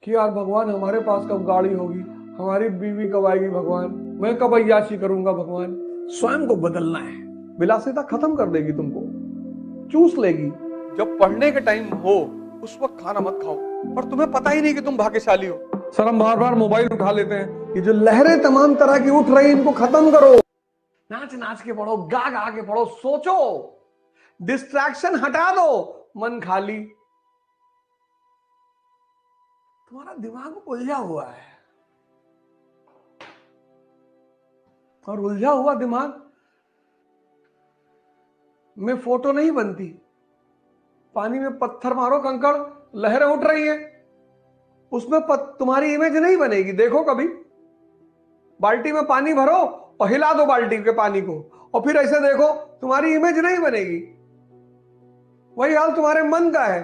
कि यार भगवान हमारे पास कब गाड़ी होगी, हमारी बीवी कब आएगी भगवान, मैं कब अय्याशी करूंगा भगवान। स्वयं को बदलना है। विलासिता खत्म कर देगी तुमको, चूस लेगी। जब पढ़ने के टाइम हो उस वक्त खाना मत खाओ, पर तुम्हें पता ही नहीं कि तुम भाग्यशाली हो। सर हम बार बार मोबाइल उठा लेते हैं। ये जो लहरें तमाम तरह की उठ रही इनको खत्म करो। नाच नाच के पढ़ो, गा गा के पढ़ो, सोचो, डिस्ट्रैक्शन हटा दो, मन खाली। तुम्हारा दिमाग उलझा हुआ है, और उलझा हुआ दिमाग में फोटो नहीं बनती। पानी में पत्थर मारो, कंकड़, लहरें उठ रही है, उसमें तुम्हारी इमेज नहीं बनेगी। देखो कभी, बाल्टी में पानी भरो और हिला दो बाल्टी के पानी को, और फिर ऐसे देखो, तुम्हारी इमेज नहीं बनेगी। वही हाल तुम्हारे मन का है।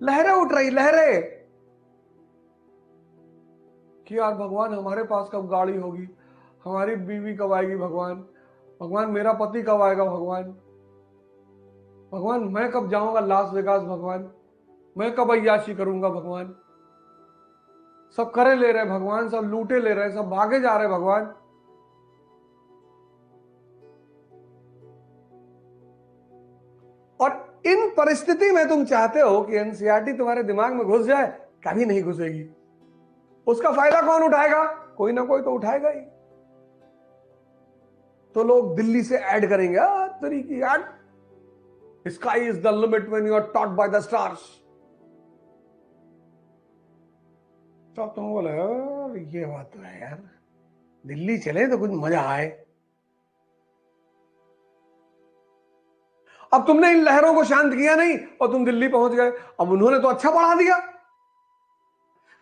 लहरें उठ रही, लहरें, कि यार भगवान हमारे पास कब गाड़ी होगी, हमारी बीवी कब आएगी भगवान, भगवान मेरा पति कब आएगा भगवान, भगवान मैं कब जाऊंगा लास वेगास भगवान, मैं कब अय्याशी करूंगा भगवान। सब करे ले रहे भगवान, सब लूटे ले रहे, सब भागे जा रहे भगवान। और इन परिस्थिति में तुम चाहते हो कि एनसीईआरटी तुम्हारे दिमाग में घुस जाए, कभी नहीं घुसेगी। उसका फायदा कौन उठाएगा? कोई ना कोई तो उठाएगा ही। तो लोग दिल्ली से ऐड करेंगे, तरीकी add, sky is the limit when you are taught by the stars. तो तुम बोले ये बात तो है यार, दिल्ली चले तो कुछ मजा आए। अब तुमने इन लहरों को शांत किया नहीं और तुम दिल्ली पहुंच गए। अब उन्होंने तो अच्छा पढ़ा दिया,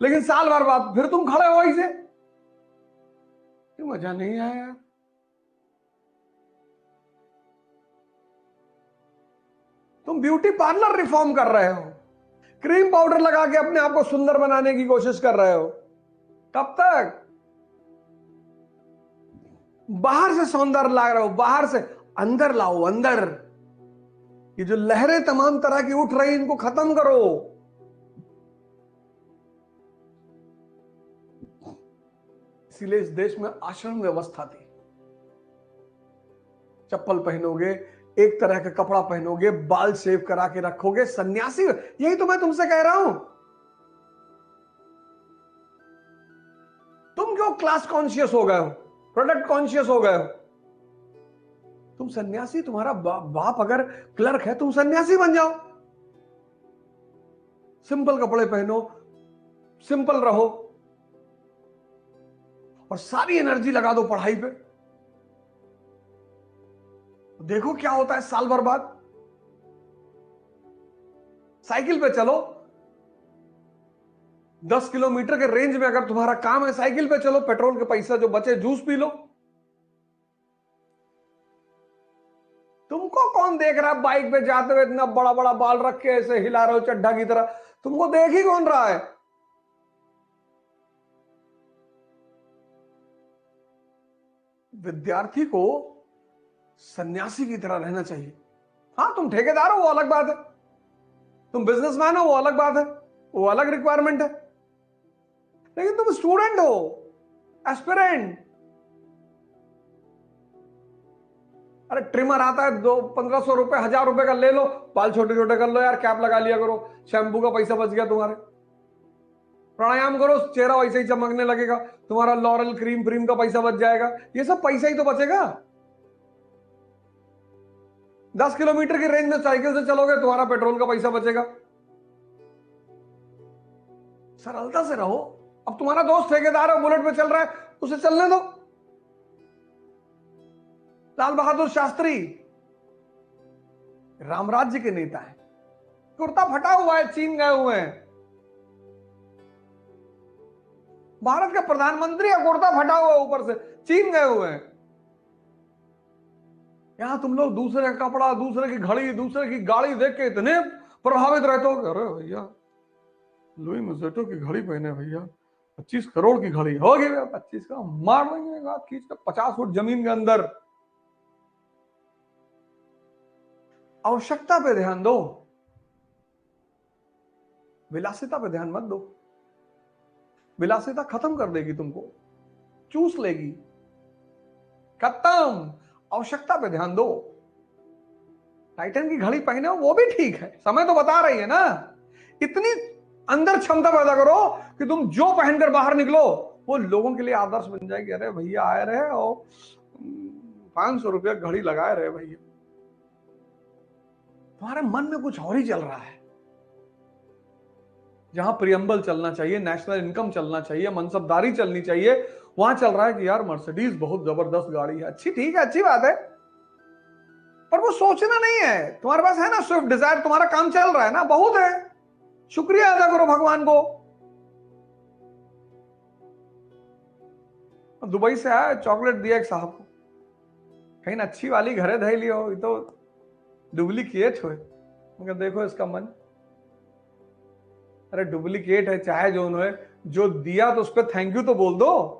लेकिन साल भर बाद फिर तुम खड़े हो ऐसे, मजा नहीं आया यार। तुम ब्यूटी पार्लर रिफॉर्म कर रहे हो, क्रीम पाउडर लगा के अपने आप को सुंदर बनाने की कोशिश कर रहे हो। कब तक? बाहर से सौंदर्य ला रहे हो, बाहर से अंदर लाओ, अंदर। ये जो लहरें तमाम तरह की उठ रही इनको खत्म करो। इसीलिए इस देश में आश्रम व्यवस्था थी। चप्पल पहनोगे, एक तरह का कपड़ा पहनोगे, बाल शेव करा के रखोगे, सन्यासी। यही तो मैं तुमसे कह रहा हूं। तुम क्यों क्लास कॉन्शियस हो गए हो, प्रोडक्ट कॉन्शियस हो गए हो? तुम सन्यासी, तुम्हारा बाप अगर क्लर्क है, तुम सन्यासी बन जाओ। सिंपल कपड़े पहनो, सिंपल रहो, और सारी एनर्जी लगा दो पढ़ाई पे। देखो क्या होता है साल भर बाद। साइकिल पे चलो, 10 किलोमीटर के रेंज में अगर तुम्हारा काम है, साइकिल पे चलो, पेट्रोल के पैसा जो बचे जूस पी लो। तुमको कौन देख रहा है बाइक पे जाते हुए, इतना बड़ा बड़ा बाल रख के ऐसे हिला रहे हो चड्ढा की तरह? तुमको देख ही कौन रहा है? विद्यार्थी को सन्यासी की तरह रहना चाहिए। हाँ तुम ठेकेदार हो, वो अलग बात है। तुम बिजनेसमैन हो, वो अलग बात है, वो अलग रिक्वायरमेंट है। लेकिन तुम स्टूडेंट हो, एस्पिरेंट। अरे ट्रिमर आता है, 1500 रुपए, 1000 रुपए का ले लो, बाल छोटे छोटे कर लो यार, कैप लगा लिया करो, शैम्पू का पैसा बच गया तुम्हारे। प्राणायाम करो, चेहरा वैसे ही चमकने लगेगा, तुम्हारा लॉरल क्रीम फ्रीम का पैसा बच जाएगा। ये सब पैसा ही तो बचेगा। 10 किलोमीटर की रेंज में साइकिल से चलोगे, तुम्हारा पेट्रोल का पैसा बचेगा। सरलता से रहो। अब तुम्हारा दोस्त ठेकेदार है, बुलेट पे चल रहा है, उसे चलने दो। लाल बहादुर शास्त्री रामराज्य के नेता हैं, कुर्ता फटा हुआ है, चीन गए हुए हैं। भारत का प्रधानमंत्री का कुर्ता फटा हुआ है ऊपर से, चीन गए हुए हैं। यहां तुम लोग दूसरे का कपड़ा, दूसरे की घड़ी, दूसरे की गाड़ी देख के इतने प्रभावित रहते हो। अरे भैया लुई मजेटो की घड़ी पहने भैया, 25 करोड़ की घड़ी होगी, 25 का मार देंगे खींच कर 50 फुट जमीन के अंदर। आवश्यकता पे ध्यान दो, विलासिता पे ध्यान मत दो। विलासिता खत्म कर देगी, तुमको चूस लेगी। खत्म। आवश्यकता पे ध्यान दो। टाइटन की घड़ी पहने हो वो भी ठीक है, समय तो बता रही है ना। इतनी अंदर क्षमता पैदा करो कि तुम जो पहनकर बाहर निकलो वो लोगों के लिए आदर्श बन जाएगी। अरे भैया आए रहे और 500 रुपया घड़ी लगाए रहे भैया। तुम्हारे मन में कुछ और ही चल रहा है। जहां प्रियम्बल चलना चाहिए, नेशनल इनकम चलना चाहिए, मनसबदारी चलनी चाहिए, वहां चल रहा है कि यार मर्सिडीज बहुत जबरदस्त गाड़ी है। अच्छी, ठीक है, अच्छी बात है, पर वो सोचना नहीं है। तुम्हारे पास है ना स्विफ्ट डिजायर, तुम्हारा काम चल रहा है ना, बहुत है। शुक्रिया अदा करो भगवान को। दुबई से आया, चॉकलेट दिया एक साहब को, कहीं अच्छी वाली घरे धै लियो, ये तो डुप्लीकेट हो। मगर देखो इसका मन, अरे डुप्लीकेट है चाहे जो उन्होंने जो दिया तो उस पर थैंक यू तो बोल दो।